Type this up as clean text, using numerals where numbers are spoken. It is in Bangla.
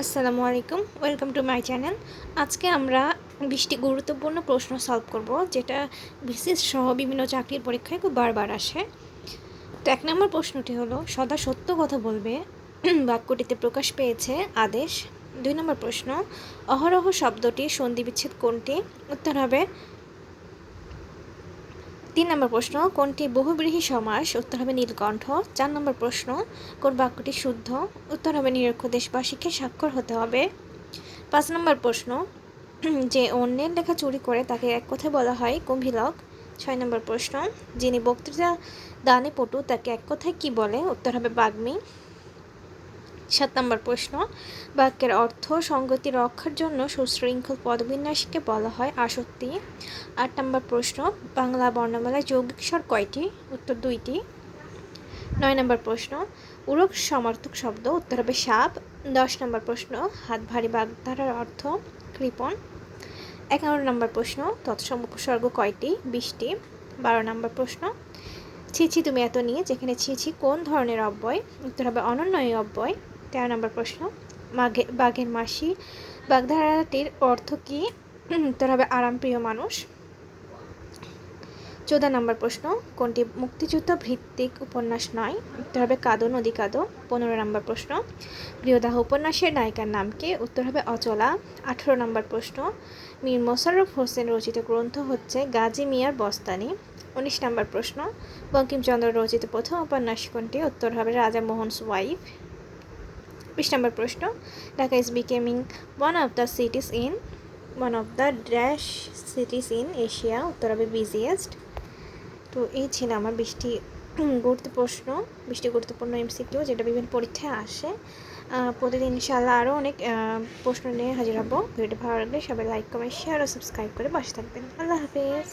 আসসালামু আলাইকুম, ওয়েলকাম টু মাই চ্যানেল। আজকে আমরা 20টি গুরুত্বপূর্ণ প্রশ্ন সলভ করব, যেটা বিসিএস সহ বিভিন্ন চাকরির পরীক্ষায় খুব বারবার আসে। তো 1 নম্বর প্রশ্নটি হলো, সদা সত্য কথা বলবে। বাক্যটিতে প্রকাশ পেয়েছে আদেশ। 2 নম্বর প্রশ্ন, অহরহ শব্দটির সন্ধিবিচ্ছেদ কোনটি? উত্তর হবে 3 নম্বর প্রশ্ন, কোনটি বহুব্রীহি সমাস? উত্তর হবে নীলকণ্ঠ। 4 নম্বর প্রশ্ন, কোন বাক্যটি শুদ্ধ? উত্তর হবে নিরক্ষ দেশবাসীকে স্বাক্ষর হতে হবে। 5 নম্বর প্রশ্ন, যে অন্যের লেখা চুরি করে তাকে এক কথায় বলা হয় কুম্ভীলক। 6 নম্বর প্রশ্ন, যিনি বক্তৃতা দানে পটু তাকে এক কথায় কি বলে? উত্তর হবে বাগ্মী। 7 নম্বর প্রশ্ন, বাক্যের অর্থ সংগতি রক্ষার জন্য সুশৃঙ্খল পদবিন্যাসকে বলা হয় আসক্তি। 8 নম্বর প্রশ্ন, বাংলা বর্ণমালায় যৌগিক স্বর কয়টি? উত্তর 2টি। 9 নম্বর প্রশ্ন, উরক সমার্থক শব্দ? উত্তর হবে সাপ। 10 নম্বর প্রশ্ন, হাত ভারী বাগধারার অর্থ কৃপণ। 11 নম্বর প্রশ্ন, তৎসম উপসর্গ কয়টি? 20টি। 12 নম্বর প্রশ্ন, ছি ছি তুমি এত নিয়ে, যেখানে ছি ছি কোন ধরনের অব্যয়? উত্তর হবে অনন্যয় অব্যয়। 13 নম্বর প্রশ্ন, বাঘের মাসি বাগধারাটির অর্থ কী? উত্তর হবে আরামপ্রিয় মানুষ। 14 নম্বর প্রশ্ন, কোনটি মুক্তিযুদ্ধ ভিত্তিক উপন্যাস নয়? উত্তর হবে কাদো নদী কাদো। 15 নম্বর প্রশ্ন, গৃহদাহ উপন্যাসের নায়িকার নাম কি? উত্তর হবে অচলা। 18 নম্বর প্রশ্ন, মীর মোশাররফ হোসেন রচিত গ্রন্থ হচ্ছে গাজী মিয়ার বস্তানি। 19 নম্বর প্রশ্ন, বঙ্কিমচন্দ্র রচিত প্রথম উপন্যাস কোনটি? উত্তর হবে রাজা মোহনস ওয়াইফ। 20 নম্বর প্রশ্ন, Dhaka is becoming one of the dash cities in Asia. উত্তর হবে বিজিয়েস্ট। তো এই ছিল আমার 20টি গুরুত্বপূর্ণ এমসিকিউ, যেটা বিভিন্ন পরীক্ষায় আসে। প্রতিদিন ইনশাআল্লাহ আরও অনেক প্রশ্ন নিয়ে হাজির হব। ভিডিওটি ভালো লাগলে সবাই লাইক, কমেন্ট, শেয়ার ও সাবস্ক্রাইব করে পাশে থাকবেন। আল্লাহ হাফেজ।